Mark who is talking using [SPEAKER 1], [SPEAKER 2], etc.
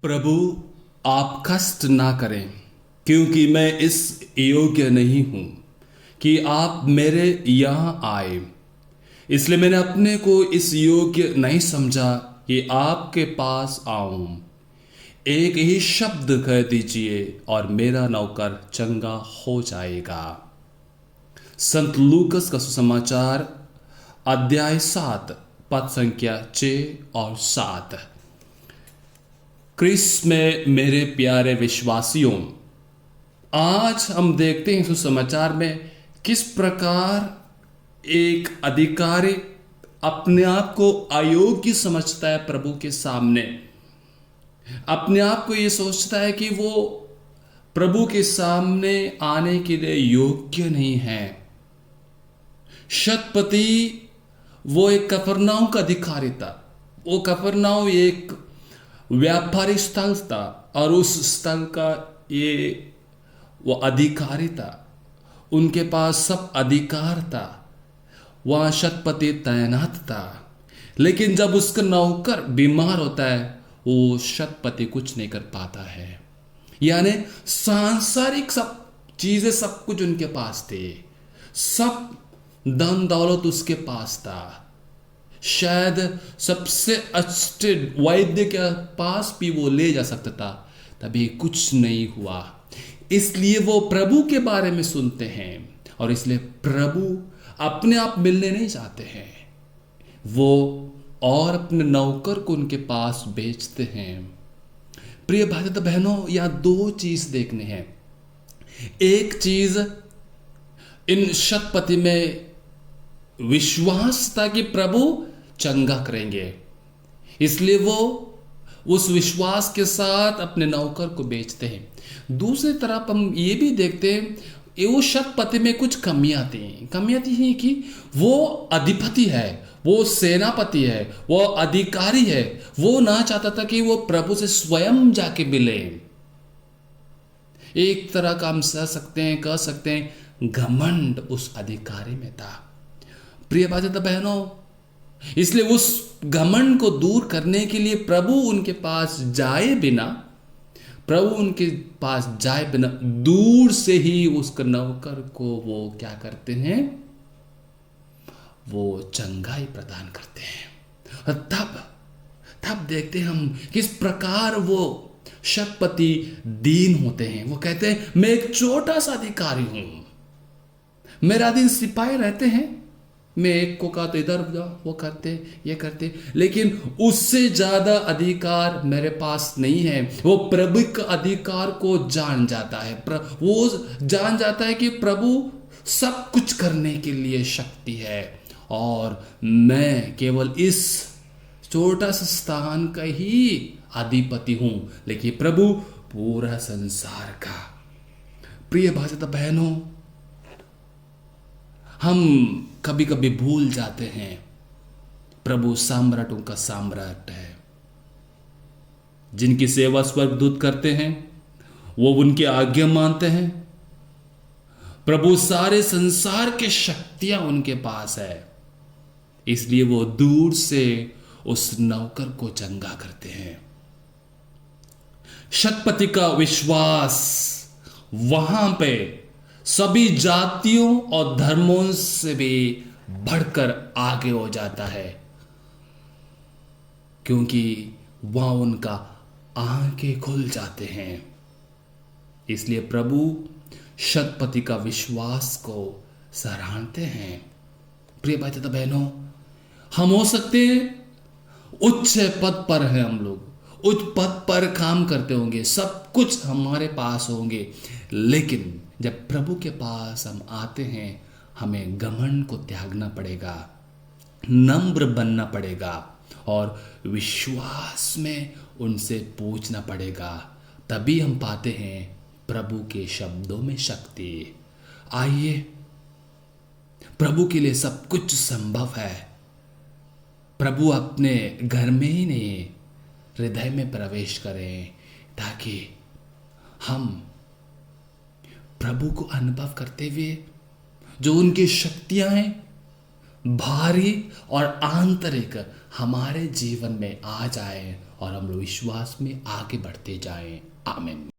[SPEAKER 1] प्रभु, आप कष्ट ना करें, क्योंकि मैं इस योग्य नहीं हूं कि आप मेरे यहाँ आए। इसलिए मैंने अपने को इस योग्य नहीं समझा कि आपके पास आऊं। एक ही शब्द कह दीजिए और मेरा नौकर चंगा हो जाएगा। संत लूकस का सुसमाचार अध्याय 7 पद संख्या 6 और 7। क्रिस्त में मेरे प्यारे विश्वासियों, आज हम देखते हैं सुसमाचार में किस प्रकार एक अधिकारी अपने आप को अयोग्य समझता है प्रभु के सामने। अपने आप को ये सोचता है कि वो प्रभु के सामने आने के लिए योग्य नहीं है। शतपति वो एक कफरनाहूम का अधिकारी था। वो कफरनाहूम एक व्यापारिक स्थल था और उस स्थल का ये वो अधिकारी था। उनके पास सब अधिकार था। वहां शतपति तैनात था। लेकिन जब उसका नौकर बीमार होता है, वो शतपति कुछ नहीं कर पाता है। यानी सांसारिक सब चीजें, सब कुछ उनके पास थे। सब धन दौलत उसके पास था। शायद सबसे अच्छे वैद्य के पास भी वो ले जा सकता था, तभी कुछ नहीं हुआ। इसलिए वो प्रभु के बारे में सुनते हैं और इसलिए प्रभु अपने आप मिलने नहीं चाहते हैं। वो और अपने नौकर को उनके पास भेजते हैं। प्रिय भाई बहनों, यहाँ दो चीज देखने हैं। एक चीज, इन शतपति में विश्वास था कि प्रभु चंगा करेंगे, इसलिए वो उस विश्वास के साथ अपने नौकर को बेचते हैं। दूसरी तरफ हम ये भी देखते हैं, वो शतपति में कुछ कमियां थी कि वो अधिपति है, वो सेनापति है, वो अधिकारी है। वो ना चाहता था कि वो प्रभु से स्वयं जाके मिले। एक तरह का हम कह सकते हैं घमंड उस अधिकारी में था। प्रिय भाई बहनों, इसलिए उस घमंड को दूर करने के लिए प्रभु उनके पास जाए बिना दूर से ही उस नौकर को वो क्या करते हैं, वो चंगाई प्रदान करते हैं। और तब देखते हैं हम किस प्रकार वो शतपति दीन होते हैं। वो कहते हैं, मैं एक छोटा सा अधिकारी हूं, मेरा दिन सिपाही रहते हैं, मैं एक को कहा तो इधर जाओ, वो करते ये करते, लेकिन उससे ज्यादा अधिकार मेरे पास नहीं है। वो प्रभु का अधिकार को जान जाता है। वो जान जाता है कि प्रभु सब कुछ करने के लिए शक्ति है और मैं केवल इस छोटा सा स्थान का ही अधिपति हूं, लेकिन प्रभु पूरा संसार का। प्रिय भाई बहनों, हम कभी कभी भूल जाते हैं प्रभु सम्राटों का सम्राट है। जिनकी सेवा स्वर्गदूत करते हैं, वो उनकी आज्ञा मानते हैं। प्रभु सारे संसार के शक्तियां उनके पास है, इसलिए वो दूर से उस नौकर को चंगा करते हैं। शतपति का विश्वास वहां पे सभी जातियों और धर्मों से भी बढ़कर आगे हो जाता है, क्योंकि वहां उनका आंखें खुल जाते हैं। इसलिए प्रभु शतपति का विश्वास को सराहते हैं। प्रिय भाई बहनों, हम हो सकते हैं उच्च पद पर हैं, हम लोग उच्च पद पर काम करते होंगे, सब कुछ हमारे पास होंगे, लेकिन जब प्रभु के पास हम आते हैं, हमें घमंड को त्यागना पड़ेगा, नम्र बनना पड़ेगा और विश्वास में उनसे पूछना पड़ेगा। तभी हम पाते हैं प्रभु के शब्दों में शक्ति। आइए, प्रभु के लिए सब कुछ संभव है। प्रभु अपने घर में ही नहीं, हृदय में प्रवेश करें, ताकि हम प्रभु को अनुभव करते हुए जो उनकी शक्तियां हैं भारी और आंतरिक हमारे जीवन में आ जाए और हम लोग विश्वास में आगे बढ़ते जाएं। आमीन।